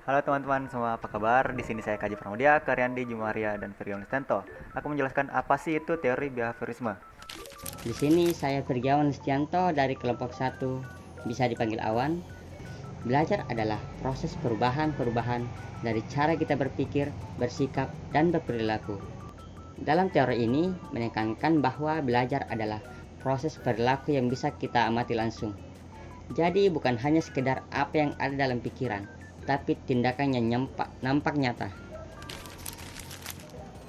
Halo teman-teman semua, apa kabar? Di sini saya Kaji Pramudia, Karyandi Jumaria, dan Firyawan Stento. Aku menjelaskan apa sih itu teori behaviorisme. Di sini saya Firgawan Listianto dari kelompok 1, bisa dipanggil Awan. Belajar adalah proses perubahan-perubahan dari cara kita berpikir, bersikap, dan berperilaku. Dalam teori ini menekankan bahwa belajar adalah proses perilaku yang bisa kita amati langsung. Jadi bukan hanya sekedar apa yang ada dalam pikiran, tapi tindakan yang nampak nyata.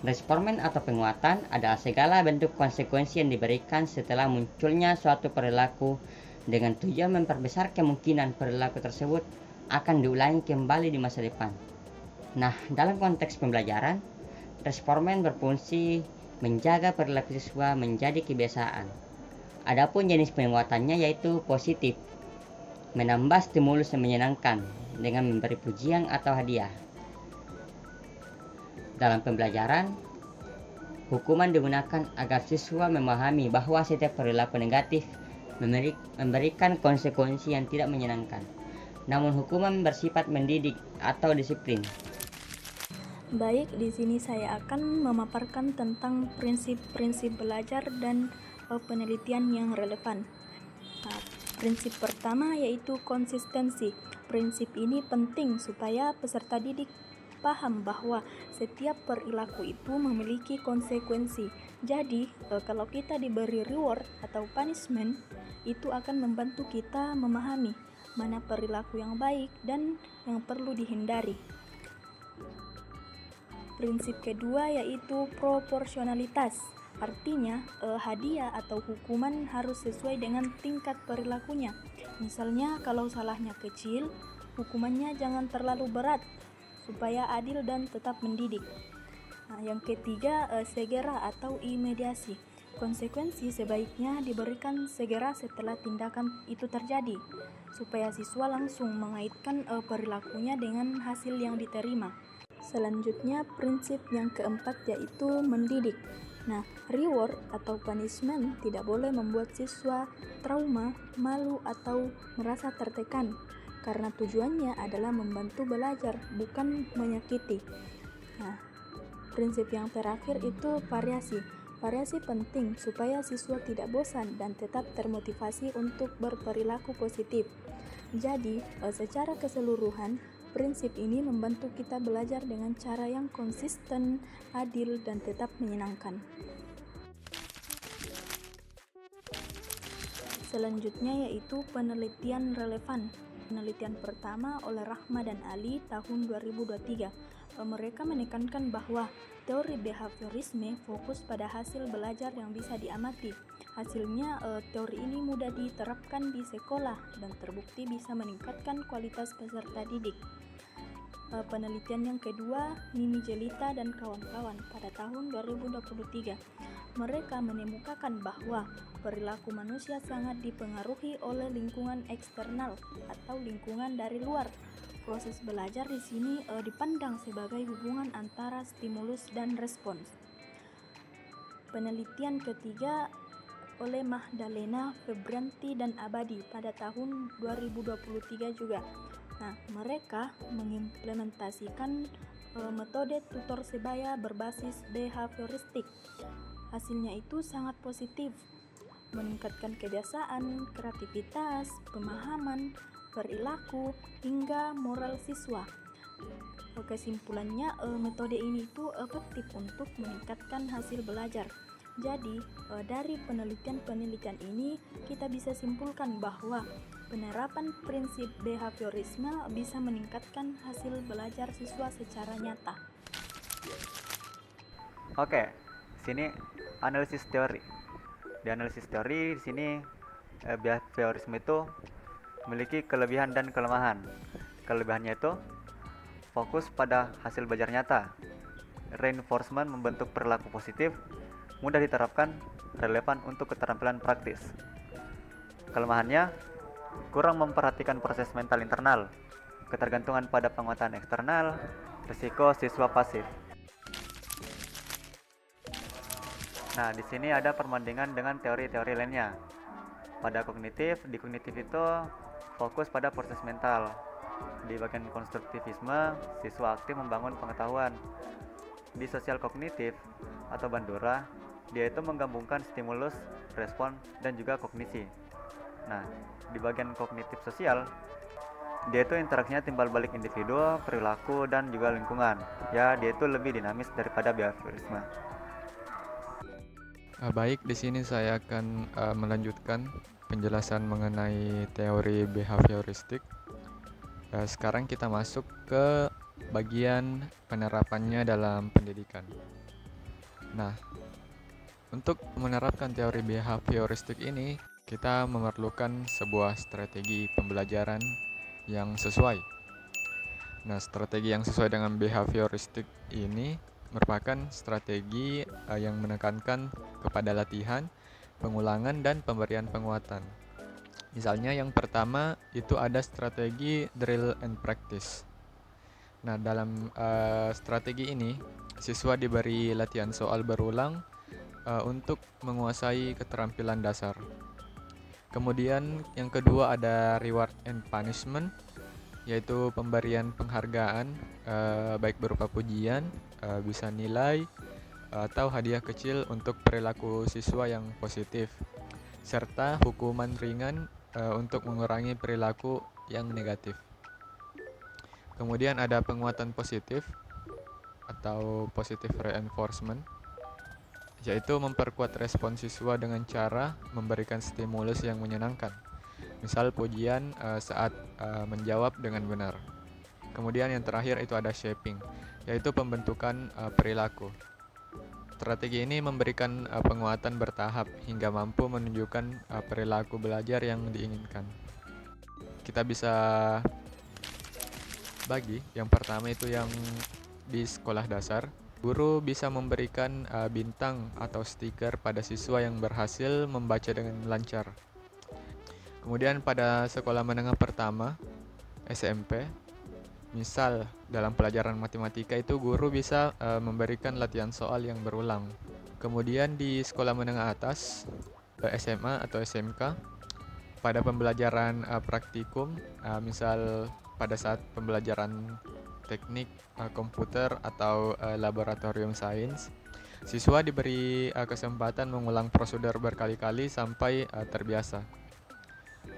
Responmen atau penguatan adalah segala bentuk konsekuensi yang diberikan setelah munculnya suatu perilaku dengan tujuan memperbesar kemungkinan perilaku tersebut akan diulangi kembali di masa depan. Nah, dalam konteks pembelajaran, responmen berfungsi menjaga perilaku siswa menjadi kebiasaan. Adapun jenis penguatannya yaitu positif, menambah stimulus yang menyenangkan dengan memberi pujian atau hadiah. Dalam pembelajaran, hukuman digunakan agar siswa memahami bahwa setiap perilaku negatif memberikan konsekuensi yang tidak menyenangkan. Namun hukuman bersifat mendidik atau disiplin. Baik, di sini saya akan memaparkan tentang prinsip-prinsip belajar dan penelitian yang relevan. Nah, prinsip pertama yaitu konsistensi. Prinsip ini penting supaya peserta didik paham bahwa setiap perilaku itu memiliki konsekuensi. Jadi, kalau kita diberi reward atau punishment, itu akan membantu kita memahami mana perilaku yang baik dan yang perlu dihindari. Prinsip kedua yaitu proporsionalitas. Artinya, hadiah atau hukuman harus sesuai dengan tingkat perilakunya. Misalnya, kalau salahnya kecil, hukumannya jangan terlalu berat supaya adil dan tetap mendidik. Nah, yang ketiga, segera atau imediasi. Konsekuensi sebaiknya diberikan segera setelah tindakan itu terjadi, supaya siswa langsung mengaitkan perilakunya dengan hasil yang diterima. Selanjutnya, prinsip yang keempat yaitu mendidik. Nah, reward atau punishment tidak boleh membuat siswa trauma, malu, atau merasa tertekan, karena tujuannya adalah membantu belajar, bukan menyakiti. Nah, prinsip yang terakhir itu variasi. Variasi penting supaya siswa tidak bosan dan tetap termotivasi untuk berperilaku positif. Jadi, secara keseluruhan, prinsip ini membantu kita belajar dengan cara yang konsisten, adil, dan tetap menyenangkan. Selanjutnya yaitu penelitian relevan. Penelitian pertama oleh Rahma dan Ali tahun 2023. Mereka menekankan bahwa teori behaviorisme fokus pada hasil belajar yang bisa diamati. Hasilnya, teori ini mudah diterapkan di sekolah dan terbukti bisa meningkatkan kualitas peserta didik. Penelitian yang kedua, Mimi Jelita dan kawan-kawan pada tahun 2023. Mereka menemukan bahwa perilaku manusia sangat dipengaruhi oleh lingkungan eksternal atau lingkungan dari luar. Proses belajar di sini dipandang sebagai hubungan antara stimulus dan respons. Penelitian ketiga oleh Mahdalena, Febrianti, dan Abadi pada tahun 2023 juga. Nah, mereka mengimplementasikan metode tutor sebaya berbasis behavioristik. Hasilnya itu sangat positif, meningkatkan kebiasaan, kreativitas, pemahaman, perilaku, hingga moral siswa. Kesimpulannya, metode ini itu efektif untuk meningkatkan hasil belajar. Jadi, dari penelitian-penelitian ini kita bisa simpulkan bahwa penerapan prinsip behaviorisme bisa meningkatkan hasil belajar siswa secara nyata. Oke, sini analisis teori. Di analisis teori di sini behaviorisme itu memiliki kelebihan dan kelemahan. Kelebihannya itu fokus pada hasil belajar nyata. Reinforcement membentuk perilaku positif, mudah diterapkan, relevan untuk keterampilan praktis. Kelemahannya kurang memperhatikan proses mental internal, ketergantungan pada penguatan eksternal, risiko siswa pasif. Nah, di sini ada perbandingan dengan teori-teori lainnya. Pada kognitif, di kognitif itu fokus pada proses mental. Di bagian konstruktivisme, siswa aktif membangun pengetahuan. Di sosial kognitif atau Bandura, dia itu menggabungkan stimulus, respon, dan juga kognisi. Nah, di bagian kognitif sosial, dia itu interaksinya timbal balik individu, perilaku, dan juga lingkungan. Ya, dia itu lebih dinamis daripada behaviorisme. Baik, di sini saya akan melanjutkan penjelasan mengenai teori behavioristik. Sekarang kita masuk ke bagian penerapannya dalam pendidikan. Nah, untuk menerapkan teori behavioristik ini, kita memerlukan sebuah strategi pembelajaran yang sesuai. Nah, strategi yang sesuai dengan behavioristik ini merupakan strategi yang menekankan kepada latihan, pengulangan, dan pemberian penguatan. Misalnya yang pertama itu ada strategi drill and practice. Nah, dalam strategi ini, siswa diberi latihan soal berulang untuk menguasai keterampilan dasar. Kemudian yang kedua ada reward and punishment, yaitu pemberian penghargaan baik berupa pujian, bisa nilai, atau hadiah kecil untuk perilaku siswa yang positif, serta hukuman ringan untuk mengurangi perilaku yang negatif. Kemudian ada penguatan positif atau positive reinforcement, yaitu memperkuat respon siswa dengan cara memberikan stimulus yang menyenangkan. Misal pujian saat menjawab dengan benar. Kemudian yang terakhir itu ada shaping, yaitu pembentukan perilaku. Strategi ini memberikan penguatan bertahap hingga mampu menunjukkan perilaku belajar yang diinginkan. Kita bisa bagi, yang pertama itu yang di sekolah dasar. Guru bisa memberikan bintang atau stiker pada siswa yang berhasil membaca dengan lancar. Kemudian pada sekolah menengah pertama, SMP, misal dalam pelajaran matematika itu guru bisa memberikan latihan soal yang berulang. Kemudian di sekolah menengah atas, SMA atau SMK, pada pembelajaran praktikum, misal pada saat pembelajaran teknik komputer atau laboratorium sains, siswa diberi kesempatan mengulang prosedur berkali-kali sampai terbiasa.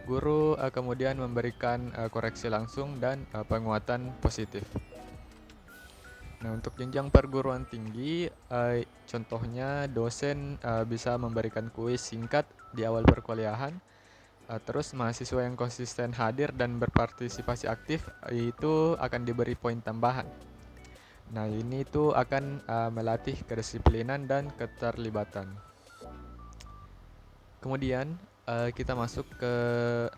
Guru kemudian memberikan koreksi langsung dan penguatan positif. Nah, untuk jenjang perguruan tinggi, contohnya dosen bisa memberikan kuis singkat di awal perkuliahan. Terus mahasiswa yang konsisten hadir dan berpartisipasi aktif itu akan diberi poin tambahan. Nah, ini itu akan melatih kedisiplinan dan keterlibatan. Kemudian kita masuk ke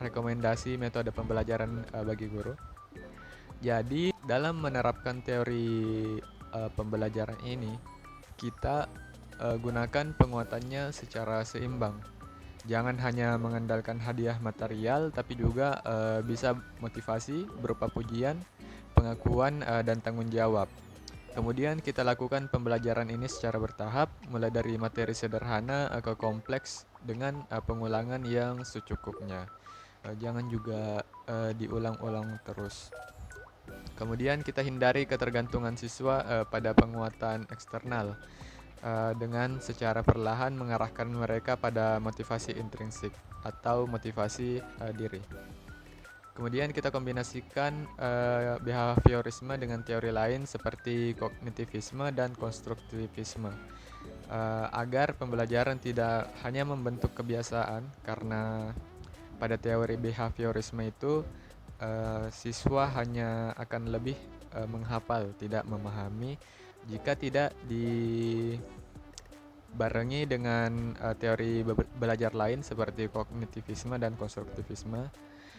rekomendasi metode pembelajaran bagi guru. Jadi dalam menerapkan teori pembelajaran ini, kita gunakan penguatannya secara seimbang. Jangan hanya mengandalkan hadiah material, tapi juga bisa motivasi berupa pujian, pengakuan, dan tanggung jawab. Kemudian kita lakukan pembelajaran ini secara bertahap, mulai dari materi sederhana ke kompleks dengan pengulangan yang secukupnya. Jangan juga diulang-ulang terus. Kemudian kita hindari ketergantungan siswa pada penguatan eksternal dengan secara perlahan mengarahkan mereka pada motivasi intrinsik atau motivasi diri. Kemudian kita kombinasikan behaviorisme dengan teori lain seperti kognitivisme dan konstruktivisme agar pembelajaran tidak hanya membentuk kebiasaan, karena pada teori behaviorisme itu siswa hanya akan lebih menghafal, tidak memahami jika tidak dibarengi dengan teori belajar lain seperti kognitivisme dan konstruktivisme.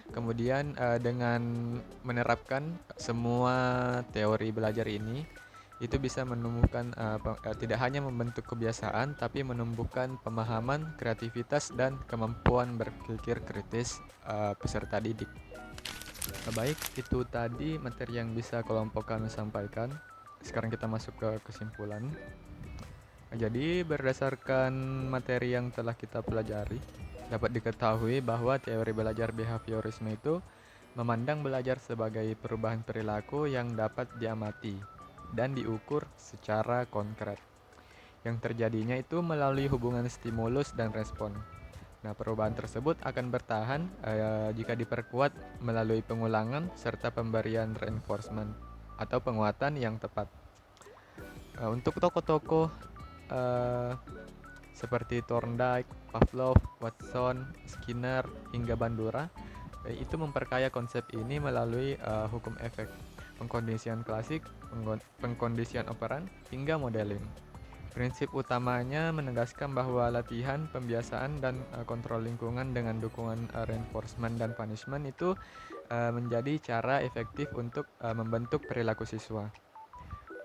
Kemudian dengan menerapkan semua teori belajar ini, itu bisa menumbuhkan tidak hanya membentuk kebiasaan, tapi menumbuhkan pemahaman, kreativitas, dan kemampuan berpikir kritis peserta didik. Baik, itu tadi materi yang bisa kelompok kami sampaikan. Sekarang kita masuk ke kesimpulan. Jadi berdasarkan materi yang telah kita pelajari, dapat diketahui bahwa teori belajar behaviorisme itu memandang belajar sebagai perubahan perilaku yang dapat diamati dan diukur secara konkret. Yang terjadinya itu melalui hubungan stimulus dan respon. Nah, perubahan tersebut akan bertahan jika diperkuat melalui pengulangan serta pemberian reinforcement atau penguatan yang tepat. Untuk tokoh-tokoh seperti Thorndike, Pavlov, Watson, Skinner, hingga Bandura, itu memperkaya konsep ini melalui hukum efek, pengkondisian klasik, pengkondisian operan, hingga modeling. Prinsip utamanya menegaskan bahwa latihan, pembiasaan, dan kontrol lingkungan dengan dukungan reinforcement dan punishment itu menjadi cara efektif untuk membentuk perilaku siswa.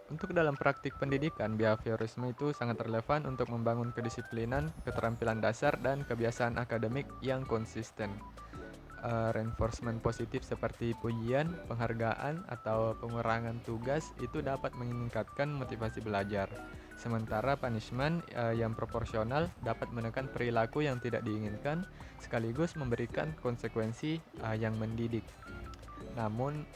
Untuk dalam praktik pendidikan, behaviorisme itu sangat relevan untuk membangun kedisiplinan, keterampilan dasar, dan kebiasaan akademik yang konsisten. Reinforcement positif seperti pujian, penghargaan, atau pengurangan tugas itu dapat meningkatkan motivasi belajar. Sementara punishment yang proporsional dapat menekan perilaku yang tidak diinginkan sekaligus memberikan konsekuensi yang mendidik. Namun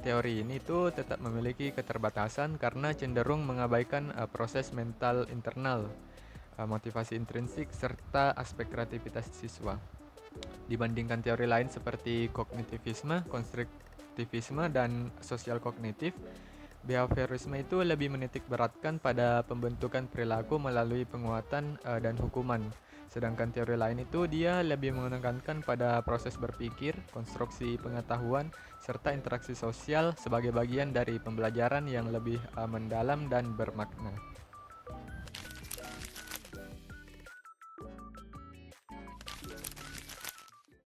teori ini tuh tetap memiliki keterbatasan karena cenderung mengabaikan proses mental internal, motivasi intrinsik, serta aspek kreativitas siswa. Dibandingkan teori lain seperti kognitivisme, konstruktivisme, dan sosial kognitif, behaviorisme itu lebih menitik beratkan pada pembentukan perilaku melalui penguatan dan hukuman. Sedangkan teori lain itu dia lebih menekankan pada proses berpikir, konstruksi pengetahuan, serta interaksi sosial sebagai bagian dari pembelajaran yang lebih mendalam dan bermakna.